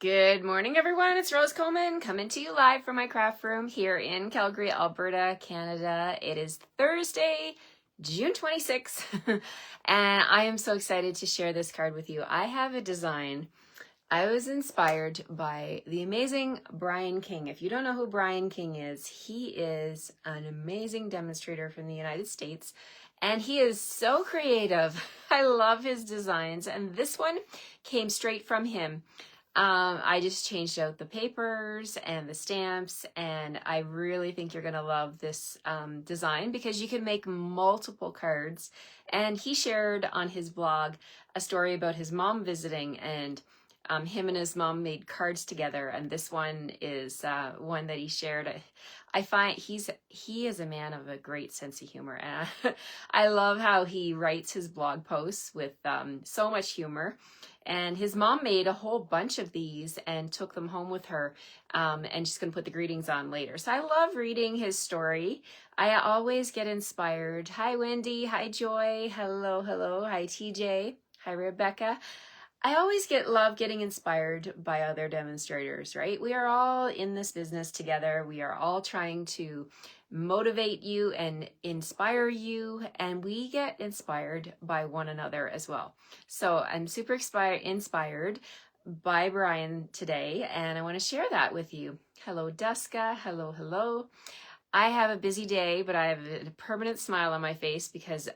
Good morning, everyone. It's Rose Coleman coming to you live from my craft room here in Calgary, Alberta, Canada. It is Thursday, June 26th, and I am so excited to share this card with you. I have a design. I was inspired by the amazing Brian King. If you don't know who Brian King is, he is an amazing demonstrator from the United States, and he is so creative. I love his designs, and this one came straight from him. I just changed out the papers and the stamps, and I really think you're going to love this design because you can make multiple cards. And he shared on his blog a story about his mom visiting, and him and his mom made cards together. And this one is one that he shared. I find he is a man of a great sense of humor, and I love how he writes his blog posts with so much humor. And his mom made a whole bunch of these and took them home with her, and she's going to put the greetings on later. So I love reading his story. I always get inspired. Hi, Wendy. Hi, Joy. Hello, hello. Hi, TJ. Hi, Rebecca. I always love getting inspired by other demonstrators, right? We are all in this business together. We are all trying to motivate you and inspire you, and we get inspired by one another as well. So I'm super inspired by Brian today, and I want to share that with you. Hello, Duska. Hello, hello. I have a busy day, but I have a permanent smile on my face because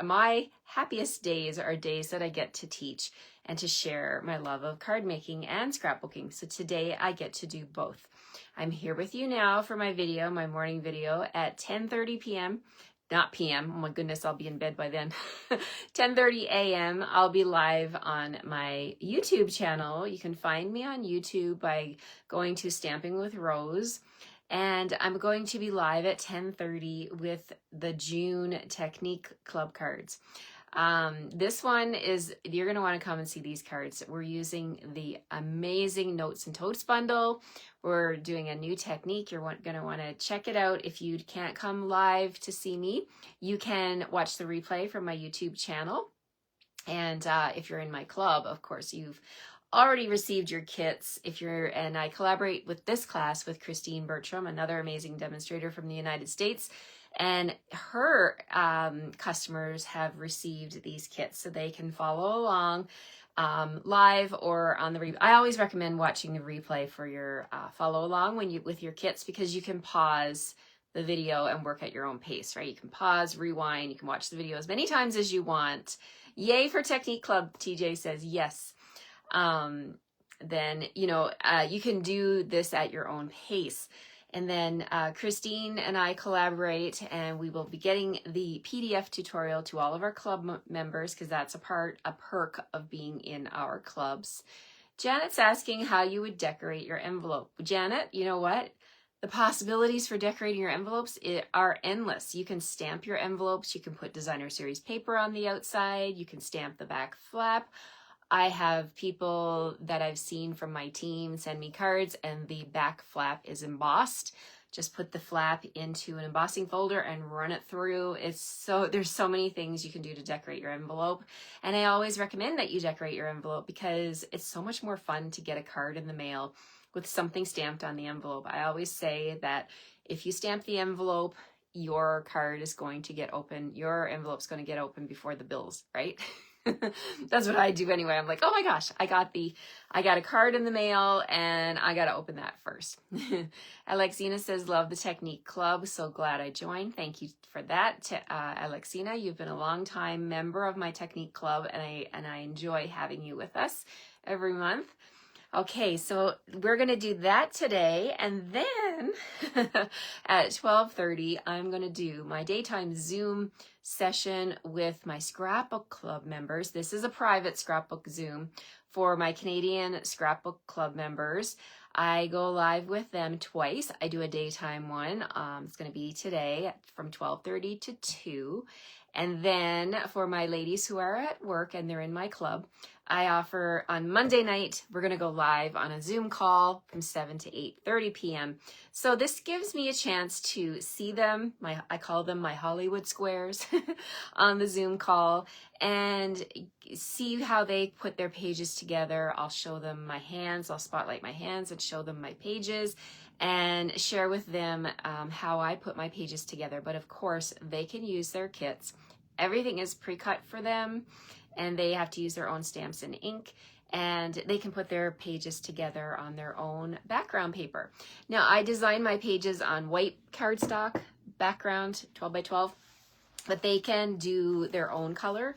my happiest days are days that I get to teach and to share my love of card making and scrapbooking. So today I get to do both. I'm here with you now for my video, my morning video at 10:30 p.m. Not p.m. Oh my goodness, I'll be in bed by then. 10:30 a.m. I'll be live on my YouTube channel. You can find me on YouTube by going to Stamping with Rose. And I'm going to be live at 10:30 with the June Technique Club cards. This one is, you're going to want to come and see these cards. We're using the amazing Notes and Totes bundle. We're doing a new technique. You're going to want to check it out. If you can't come live to see me, you can watch the replay from my YouTube channel. And if you're in my club, of course, you've already received your kits. And I collaborate with this class with Christine Bertram, another amazing demonstrator from the United States. And her customers have received these kits so they can follow along live or on the replay. I always recommend watching the replay for your follow along with your kits, because you can pause the video and work at your own pace, right? You can pause, rewind, you can watch the video as many times as you want. Yay for Technique Club, TJ says yes. Then, you can do this at your own pace. And then Christine and I collaborate, and we will be getting the PDF tutorial to all of our club members, because that's a perk of being in our clubs. Janet's asking how you would decorate your envelope. Janet, you know what? The possibilities for decorating your envelopes are endless. You can stamp your envelopes. You can put designer series paper on the outside. You can stamp the back flap. I have people that I've seen from my team send me cards and the back flap is embossed. Just put the flap into an embossing folder and run it through. There's so many things you can do to decorate your envelope. And I always recommend that you decorate your envelope because it's so much more fun to get a card in the mail with something stamped on the envelope. I always say that if you stamp the envelope, your card is going to get open. Your envelope's going to get open before the bills, right? That's what I do anyway. I'm like, oh my gosh, I got a card in the mail and I got to open that first. Alexina says, love the Technique Club. So glad I joined. Thank you for that. Alexina, you've been a long time member of my Technique Club, and I enjoy having you with us every month. Okay, so we're going to do that today, and then at 12:30, I'm going to do my daytime Zoom session with my Scrapbook Club members. This is a private Scrapbook Zoom for my Canadian Scrapbook Club members. I go live with them twice. I do a daytime one. It's going to be today from 12:30 to 2. And then for my ladies who are at work and they're in my club, I offer on Monday night, we're going to go live on a Zoom call from 7 to 8:30 p.m. So this gives me a chance to see them, I call them my Hollywood squares on the Zoom call, and see how they put their pages together. I'll show them my hands, I'll spotlight my hands and show them my pages and share with them how I put my pages together. But of course, they can use their kits. Everything is pre-cut for them, and they have to use their own stamps and ink, and they can put their pages together on their own background paper. Now, I design my pages on white cardstock background, 12 by 12, but they can do their own color.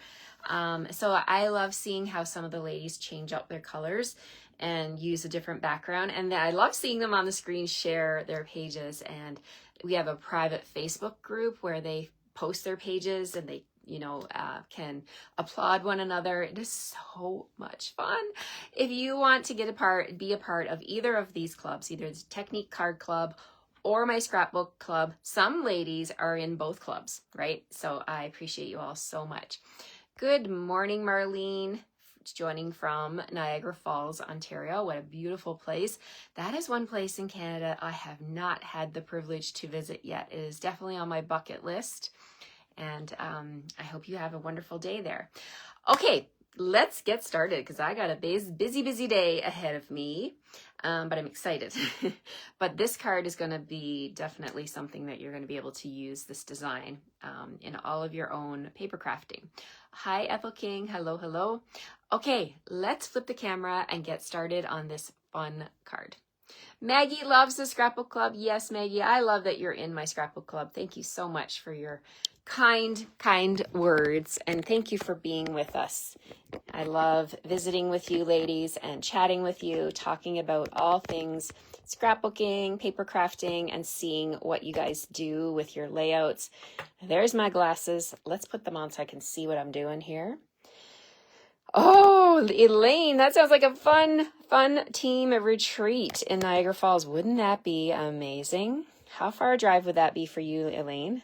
So I love seeing how some of the ladies change up their colors and use a different background. And I love seeing them on the screen share their pages. And we have a private Facebook group where they post their pages and they can applaud one another. It is so much fun. If you want to be a part of either of these clubs, either the Technique Card Club or my Scrapbook Club, some ladies are in both clubs, right? So I appreciate you all so much. Good morning, Marlene, joining from Niagara Falls, Ontario. What a beautiful place. That is one place in Canada I have not had the privilege to visit yet. It is definitely on my bucket list. And I hope you have a wonderful day there. Okay, let's get started because I got a busy day ahead of me, but I'm excited. But this card is going to be definitely something that you're going to be able to use this design in all of your own paper crafting. Hi, Ethel King. Hello, hello. Okay, let's flip the camera and get started on this fun card. Maggie loves the Scrapbook Club. Yes, Maggie, I love that you're in my Scrapbook Club. Thank you so much for your kind words, and thank you for being with us. I love visiting with you ladies and chatting with you, talking about all things scrapbooking, paper crafting, and seeing what you guys do with your layouts. There's my glasses. Let's put them on so I can see what I'm doing here. Oh, Elaine, that sounds like a fun team retreat in Niagara Falls. Wouldn't that be amazing? How far a drive would that be for you, Elaine?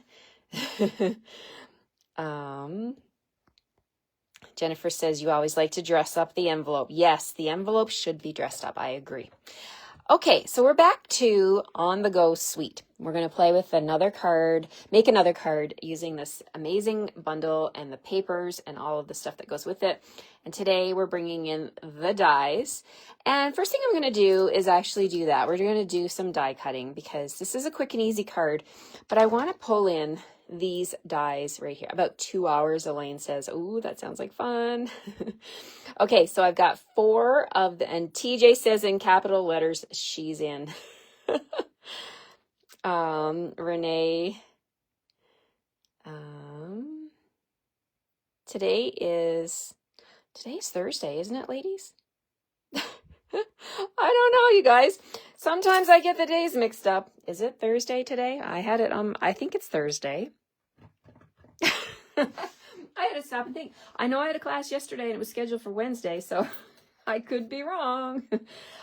Jennifer says you always like to dress up the envelope. Yes, the envelope should be dressed up. I agree. Okay, so we're back to On the Go Suite. We're going to play with another card, make another card using this amazing bundle and the papers and all of the stuff that goes with it. And today we're bringing in the dies. And first thing I'm going to do is actually do that. We're going to do some die cutting because this is a quick and easy card, but I want to pull in these dies right here. About 2 hours, Elaine says. Ooh, that sounds like fun. Okay, so I've got 4 of the, and TJ says in capital letters, she's in. Renee, today's Thursday, isn't it, ladies? I don't know, you guys. Sometimes I get the days mixed up. Is it Thursday today? I had it I think it's Thursday. I had to stop and think. I know I had a class yesterday and it was scheduled for Wednesday, so I could be wrong.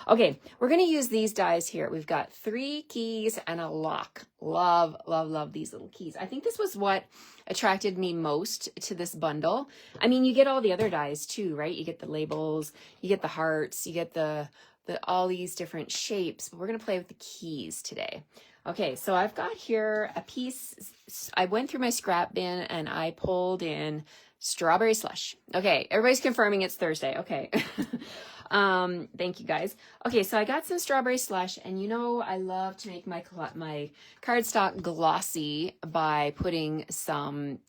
Okay, we're going to use these dies here. We've got 3 keys and a lock. Love these little keys. I think this was what attracted me most to this bundle. I mean, you get all the other dies too, right? You get the labels, you get the hearts, you get the all these different shapes, but we're going to play with the keys today. Okay, so I've got here a piece. I went through my scrap bin and I pulled in strawberry slush. Okay, everybody's confirming it's Thursday. Okay. Thank you guys. Okay, so I got some strawberry slush, and you know I love to make my cardstock glossy by putting some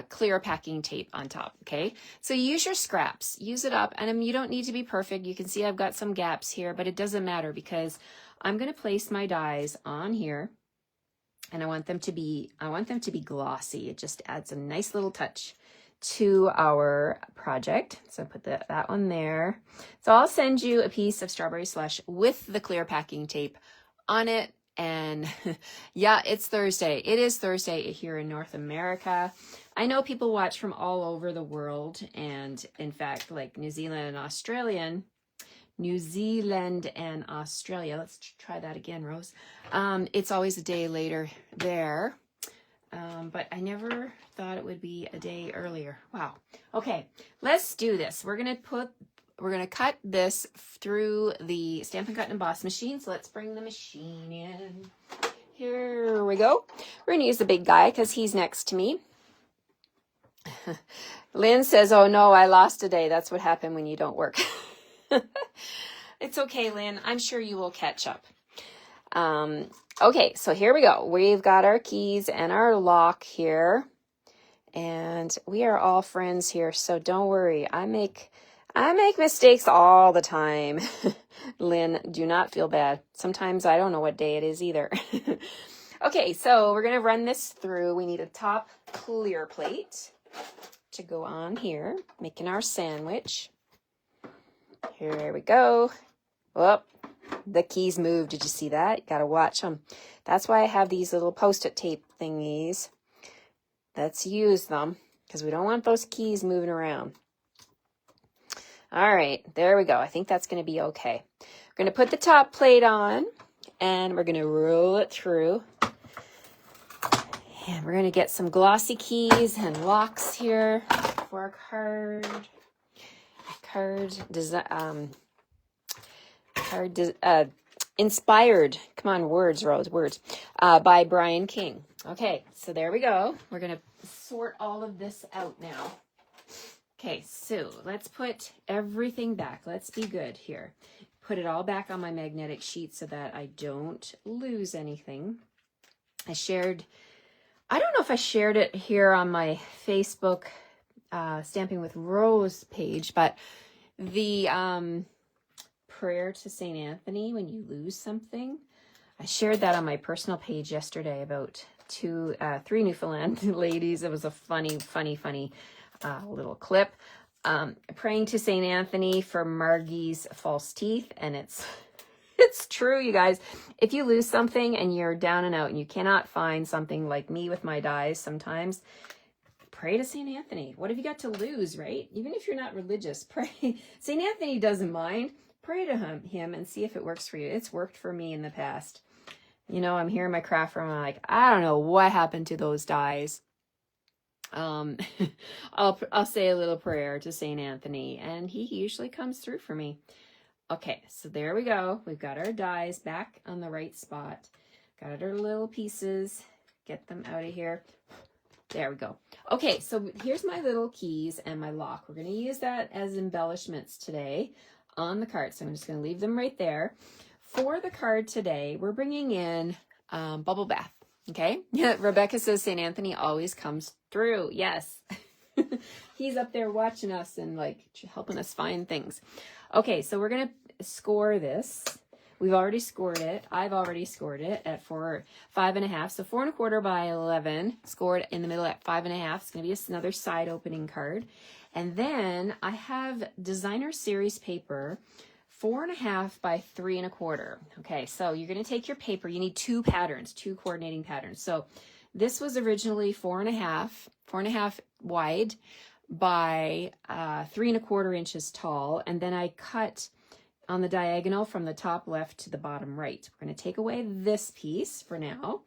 clear packing tape on top. Okay, so use your scraps, use it up, and you don't need to be perfect. You can see I've got some gaps here, but it doesn't matter because I'm going to place my dies on here, and I want them to be glossy. It just adds a nice little touch to our project. So put that one there. So I'll send you a piece of strawberry slush with the clear packing tape on it. And yeah, it's Thursday. It is Thursday here in North America. I know people watch from all over the world, and in fact, like New Zealand and Australia. Let's try that again, Rose. It's always a day later there. But I never thought it would be a day earlier. Wow. Okay, let's do this. We're going to put we're going to cut this through the Stampin' Cut and Emboss machine. So let's bring the machine in. Here we go. We're going to use the big guy because he's next to me. Lynn says, oh no, I lost a day. That's what happened when you don't work. It's okay, Lynn. I'm sure you will catch up. Okay, so here we go. We've got our keys and our lock here. And we are all friends here, so don't worry. I make mistakes all the time. Lynn, do not feel bad. Sometimes I don't know what day it is either. Okay, so we're going to run this through. We need a top clear plate to go on here, making our sandwich. Here we go. Whoop, the keys moved. Did you see that? You got to watch them. That's why I have these little post-it tape thingies. Let's use them because we don't want those keys moving around. All right, there we go. I think that's going to be okay. We're going to put the top plate on and we're going to roll it through. And we're going to get some glossy keys and locks here for our inspired, come on, words, Rose, words, by Brian King. Okay, so there we go. We're going to sort all of this out now. Okay, so let's put everything back. Let's be good here. Put it all back on my magnetic sheet so that I don't lose anything. I don't know if I shared it here on my Facebook Stamping with Rose page, but the prayer to St. Anthony when you lose something, I shared that on my personal page yesterday about three Newfoundland ladies. It was a funny little clip. Praying to St. Anthony for Margie's false teeth, and it's true, you guys. If you lose something and you're down and out and you cannot find something, like me with my dies sometimes, pray to St. Anthony. What have you got to lose, right? Even if you're not religious, pray. St. Anthony doesn't mind. Pray to him and see if it works for you. It's worked for me in the past. You know, I'm here in my craft room. I'm like, I don't know what happened to those dies. I'll say a little prayer to St. Anthony and he usually comes through for me. Okay, so there we go. We've got our dies back on the right spot. Got our little pieces. Get them out of here. There we go. Okay, so here's my little keys and my lock. We're going to use that as embellishments today on the card. So I'm just going to leave them right there. For the card today, we're bringing in bubble bath. Okay, yeah, Rebecca says St. Anthony always comes through. Yes. He's up there watching us and like helping us find things. Okay, so we're going to score this. We've already scored it. I've already scored it at 5.5. So 4 1/4 by 11, scored in the middle at 5.5. It's going to be another side opening card. And then I have designer series paper, 4.5 by 3 1/4. Okay, so you're going to take your paper. You need two patterns, two coordinating patterns. So this was originally 4.5 wide by 3 1/4 inches tall. And then I cut on the diagonal from the top left to the bottom right. We're going to take away this piece for now.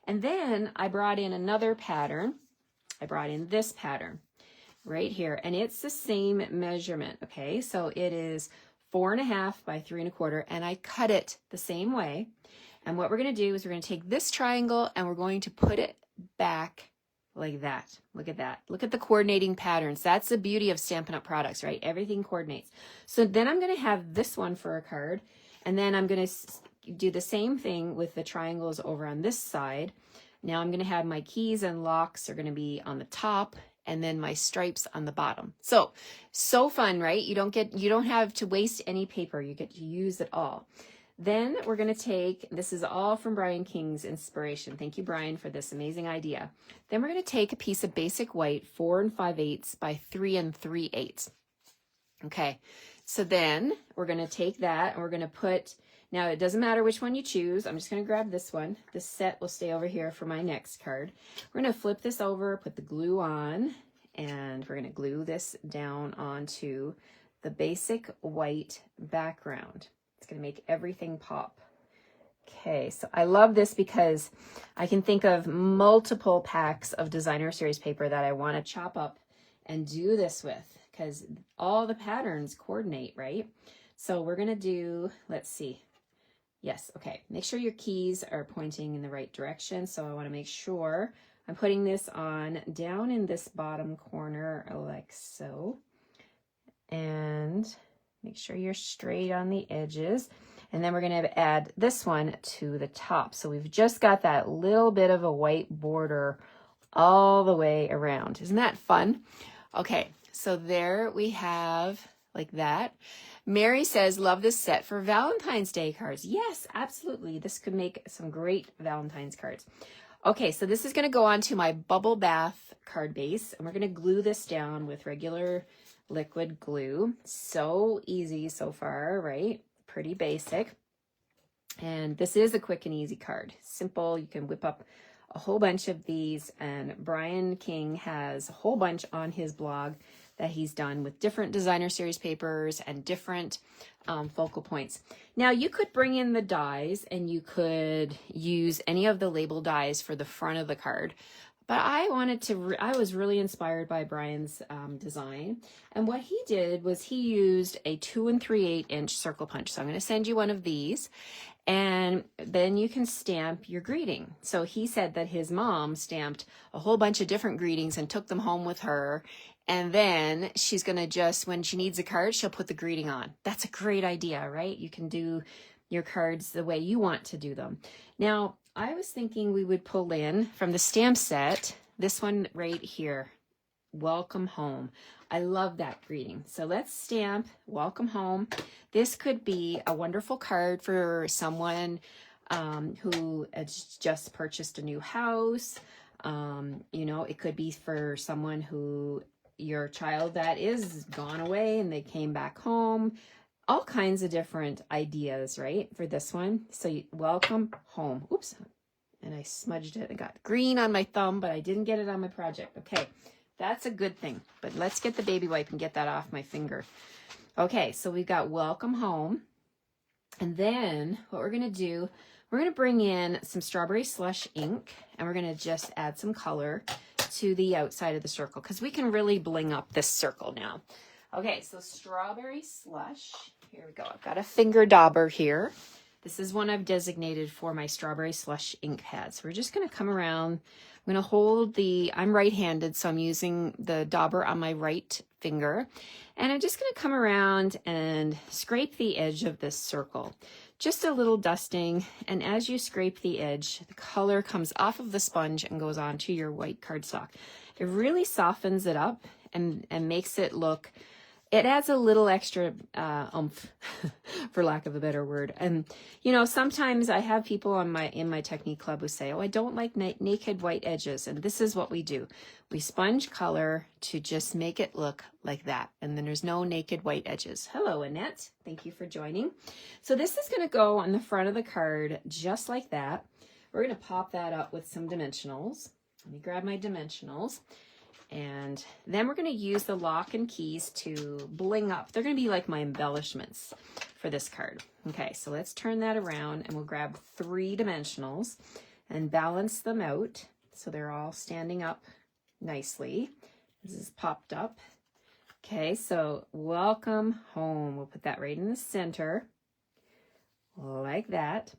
And then I brought in another pattern. I brought in this pattern right here. And it's the same measurement. Okay, so it is 4.5 by 3 1/4. And I cut it the same way. And what we're going to do is we're going to take this triangle and we're going to put it back like that. Look at that. Look at the coordinating patterns. That's the beauty of Stampin' Up! Products, right? Everything coordinates. So then I'm going to have this one for a card. And then I'm going to do the same thing with the triangles over on this side. Now I'm going to have my keys and locks are going to be on the top and then my stripes on the bottom. So fun, right? You don't have to waste any paper. You get to use it all. Then we're going to take, this is all from Brian King's inspiration. Thank you, Brian, for this amazing idea. Then we're going to take a piece of basic white, 4 5/8 by 3 3/8. Okay, so then we're going to take that and we're going to put, now it doesn't matter which one you choose. I'm just going to grab this one. This set will stay over here for my next card. We're going to flip this over, put the glue on, and we're going to glue this down onto the basic white background. It's going to make everything pop. Okay, so I love this because I can think of multiple packs of designer series paper that I want to chop up and do this with because all the patterns coordinate, right? So we're going to do, let's see. Yes, okay. Make sure your keys are pointing in the right direction. So I want to make sure I'm putting this on down in this bottom corner like so. And make sure you're straight on the edges. And then we're going to add this one to the top. So we've just got that little bit of a white border all the way around. Isn't that fun? Okay, so there we have like that. Mary says, love this set for Valentine's Day cards. Yes, absolutely. This could make some great Valentine's cards. Okay, so this is going to go onto my bubble bath card base, and we're going to glue this down with regular liquid glue. So easy so far, right? Pretty basic. And this is a quick and easy card. Simple. You can whip up a whole bunch of these, and Brian King has a whole bunch on his blog that he's done with different designer series papers and different focal points. Now you could bring in the dies and you could use any of the label dies for the front of the card, but I wanted to, I was really inspired by Brian's design. And what he did was he used a 2 3/8 inch circle punch. So I'm going to send you one of these, and then you can stamp your greeting. So he said that his mom stamped a whole bunch of different greetings and took them home with her. And then she's going to just, when she needs a card, she'll put the greeting on. That's a great idea, right? You can do your cards the way you want to do them. Now, I was thinking we would pull in from the stamp set, this one right here, welcome home. I love that greeting. So let's stamp welcome home. This could be a wonderful card for someone who has just purchased a new house. You know, it could be for someone who, your child that is gone away and they came back home. All kinds of different ideas, right, for this one. So welcome home. Oops. And I smudged it. I got green on my thumb, but I didn't get it on my project. Okay, that's a good thing. But let's get the baby wipe and get that off my finger. Okay, so we've got welcome home. And then what we're going to do, we're going to bring in some strawberry slush ink, and we're going to just add some color to the outside of the circle because we can really bling up this circle now. Okay, so strawberry slush. Here we go. I've got a finger dauber here. This is one I've designated for my strawberry slush ink pad. So we're just going to come around. I'm going to hold the, I'm right-handed, so I'm using the dauber on my right finger. And I'm just going to come around and scrape the edge of this circle. Just a little dusting. And as you scrape the edge, the color comes off of the sponge and goes onto your white cardstock. It really softens it up and makes it look, it adds a little extra oomph, for lack of a better word. And, you know, sometimes I have people on in my technique club who say, oh, I don't like naked white edges. And this is what we do. We sponge color to just make it look like that. And then there's no naked white edges. Hello, Annette. Thank you for joining. So this is going to go on the front of the card just like that. We're going to pop that up with some dimensionals. Let me grab my dimensionals. And then we're going to use the lock and keys to bling up. They're going to be like my embellishments for this card. Okay, so let's turn that around and we'll grab 3 dimensionals and balance them out so they're all standing up nicely. This is popped up. Okay, so welcome home. We'll put that right in the center like that.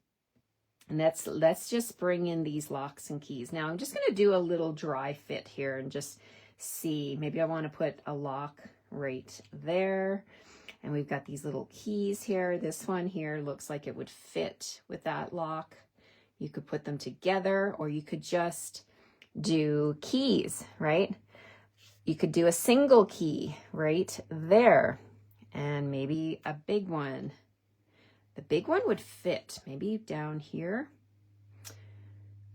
And let's just bring in these locks and keys. Now I'm just going to do a little dry fit here and just see. Maybe I want to put a lock right there. And we've got these little keys here. This one here looks like it would fit with that lock. You could put them together, or you could just do keys, right? You could do a single key right there, and maybe a big one. The big one would fit maybe down here,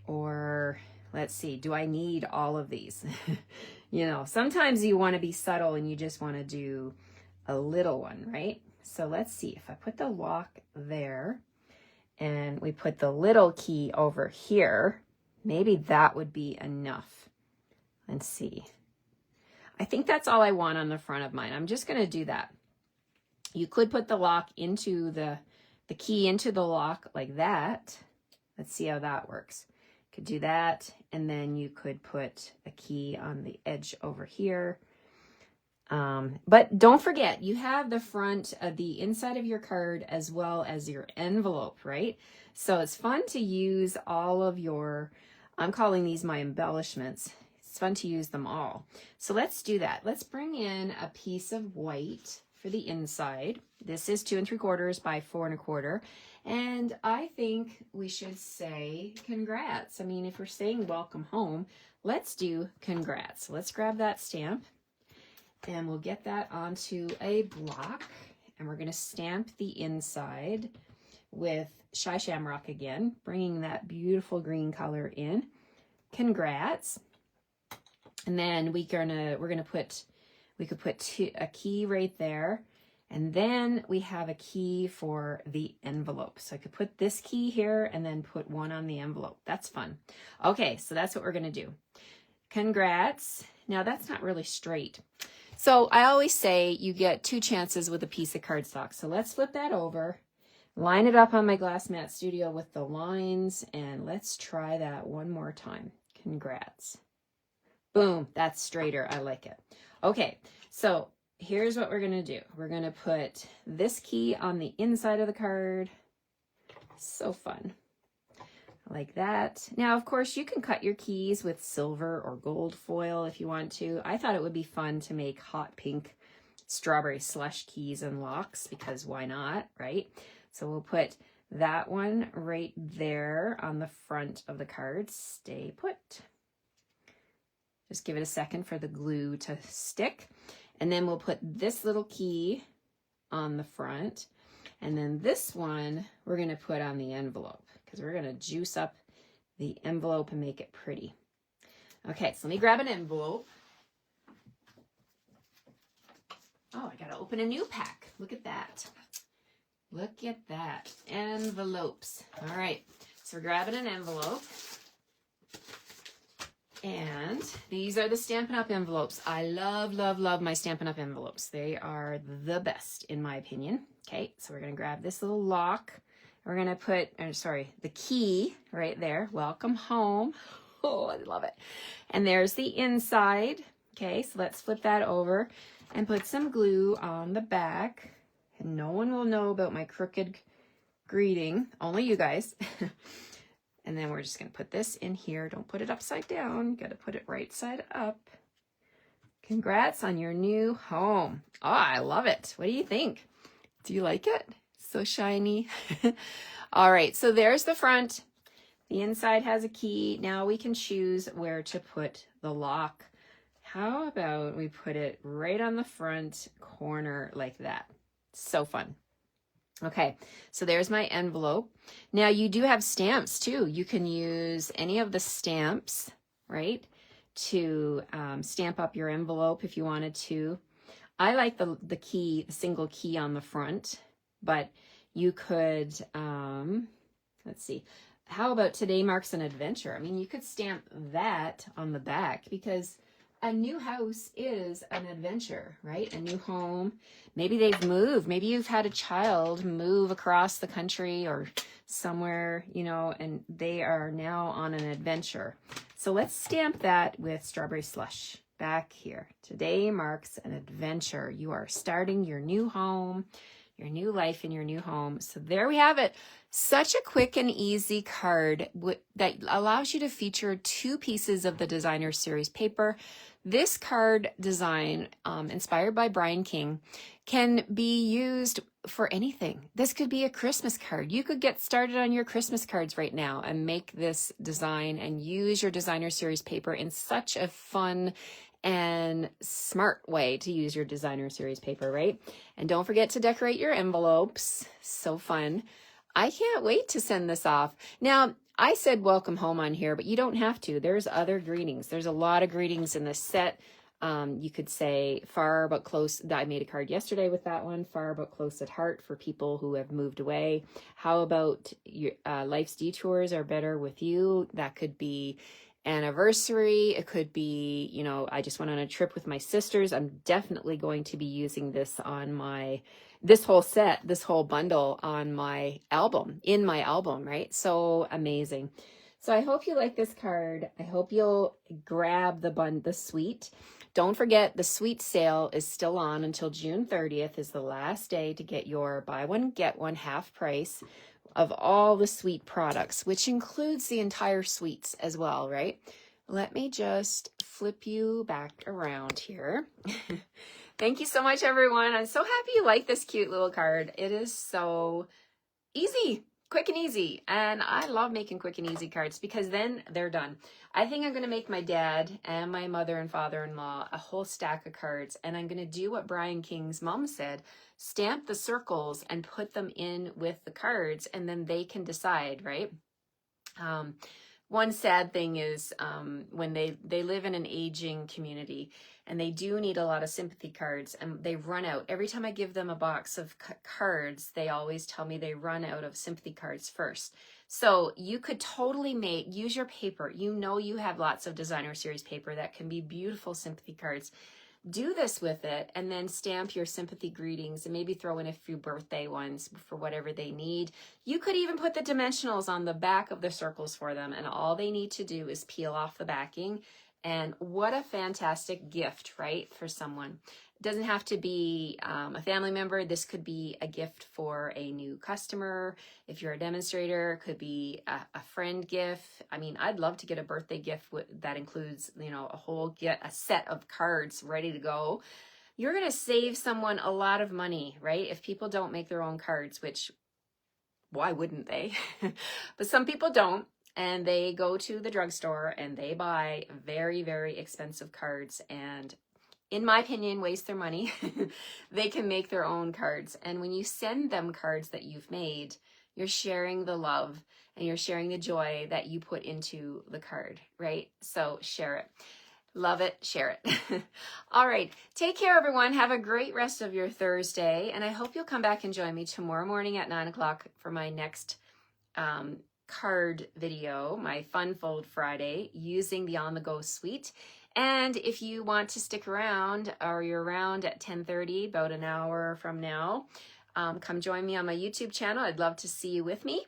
or let's see, do I need all of these? You know, sometimes you want to be subtle and you just want to do a little one, right? So let's see, if I put the lock there and we put the little key over here, maybe that would be enough. Let's see. I think that's all I want on the front of mine. I'm just going to do that. You could put the lock into the key into the lock like that. Let's see how that works. Could do that, and then you could put a key on the edge over here. But don't forget, you have the front of the inside of your card as well as your envelope, right? So it's fun to use all of your, I'm calling these my embellishments. It's fun to use them all. So let's do that. Let's bring in a piece of white for the inside. This is 2 3/4 by 4 1/4. And I think we should say congrats. I mean, if we're saying welcome home, let's do congrats. So let's grab that stamp and we'll get that onto a block. And we're going to stamp the inside with Shy Shamrock again, bringing that beautiful green color in. Congrats. And then we could put a key right there. And then we have a key for the envelope. So I could put this key here and then put one on the envelope. That's fun. Okay, so that's what we're going to do. Congrats. Now that's not really straight. So I always say you get 2 chances with a piece of cardstock. So let's flip that over, line it up on my Glass Mat Studio with the lines, and let's try that one more time. Congrats. Boom, that's straighter. I like it. Okay, so here's what we're going to do. We're going to put this key on the inside of the card. So fun. Like that. Now, of course, you can cut your keys with silver or gold foil if you want to. I thought it would be fun to make hot pink strawberry slush keys and locks, because why not, right? So we'll put that one right there on the front of the card. Stay put. Just give it a second for the glue to stick. And then we'll put this little key on the front. And then this one we're going to put on the envelope, because we're going to juice up the envelope and make it pretty. Okay, so let me grab an envelope. Oh, I got to open a new pack. Look at that. Look at that. Envelopes. All right, so we're grabbing an envelope. And these are the Stampin' Up! Envelopes. I love, love, love my Stampin' Up! Envelopes. They are the best, in my opinion. Okay, so we're going to grab this little lock. We're going to put, the key right there. Welcome home. Oh, I love it. And there's the inside. Okay, so let's flip that over and put some glue on the back. And no one will know about my crooked greeting, only you guys. And then we're just going to put this in here. Don't put it upside down. Got to put it right side up. Congrats on your new home. Oh, I love it. What do you think? Do you like it? So shiny. All right, so there's the front. The inside has a key. Now we can choose where to put the lock. How about we put it right on the front corner like that? So fun. Okay, so there's my envelope. Now you do have stamps too. You can use any of the stamps, right, to stamp up your envelope if you wanted to. I like the key, the single key on the front, but you could, let's see, how about today marks an adventure? I mean, you could stamp that on the back, because a new house is an adventure, right? A new home. Maybe they've moved. Maybe you've had a child move across the country or somewhere, you know, and they are now on an adventure. So let's stamp that with Strawberry Slush back here. Today marks an adventure. You are starting your new home, your new life in your new home. So there we have it. Such a quick and easy card that allows you to feature 2 pieces of the Designer Series paper. This card design, inspired by Brian King, can be used for anything. This could be a Christmas card. You could get started on your Christmas cards right now and make this design and use your Designer Series paper in such a fun and smart way to use your Designer Series paper, right? And don't forget to decorate your envelopes. So fun. I can't wait to send this off. Now, I said welcome home on here, but you don't have to. There's other greetings. There's a lot of greetings in this set. You could say far but close. I made a card yesterday with that one. Far but close at heart for people who have moved away. How about your life's detours are better with you? That could be anniversary. It could be, you know, I just went on a trip with my sisters. I'm definitely going to be using this on this whole set, this whole bundle on my album, in my album, right? So amazing. So I hope you like this card. I hope you'll grab the suite. Don't forget, the sweet sale is still on until June 30th is the last day to get your buy one, get one half price of all the sweet products, which includes the entire sweets as well, right? Let me just flip you back around here. Thank you so much, everyone. I'm so happy you like this cute little card. It is so easy, quick and easy. And I love making quick and easy cards because then they're done. I think I'm going to make my dad and my mother and father-in-law a whole stack of cards. And I'm going to do what Brian King's mom said, stamp the circles and put them in with the cards, and then they can decide, right? One sad thing is when they live in an aging community and they do need a lot of sympathy cards, and they run out. Every time I give them a box of cards, they always tell me they run out of sympathy cards first. So you could totally use your paper. You know you have lots of designer series paper that can be beautiful sympathy cards. Do this with it and then stamp your sympathy greetings and maybe throw in a few birthday ones for whatever they need. You could even put the dimensionals on the back of the circles for them, and all they need to do is peel off the backing. And what a fantastic gift, right, for someone. It doesn't have to be a family member. This could be a gift for a new customer. If you're a demonstrator, it could be a friend gift. I mean, I'd love to get a birthday gift that includes, you know, a set of cards ready to go. You're going to save someone a lot of money, right? If people don't make their own cards, which, why wouldn't they? But some people don't. And they go to the drugstore and they buy very, very expensive cards, and in my opinion, waste their money. They can make their own cards. And when you send them cards that you've made, you're sharing the love and you're sharing the joy that you put into the card, right? So share it. Love it. Share it. All right. Take care, everyone. Have a great rest of your Thursday. And I hope you'll come back and join me tomorrow morning at 9 o'clock for my next card video, my Fun Fold Friday, using the On The Go suite. And if you want to stick around, or you're around at 10:30, about an hour from now, come join me on my YouTube channel. I'd love to see you with me.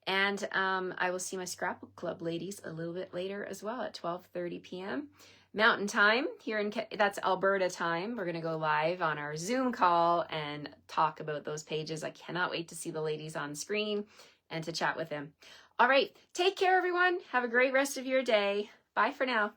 And I will see my Scrapbook Club ladies a little bit later as well at 12:30 p.m. Mountain Time here that's Alberta time. We're going to go live on our Zoom call and talk about those pages. I cannot wait to see the ladies on screen and to chat with them. All right. Take care, everyone. Have a great rest of your day. Bye for now.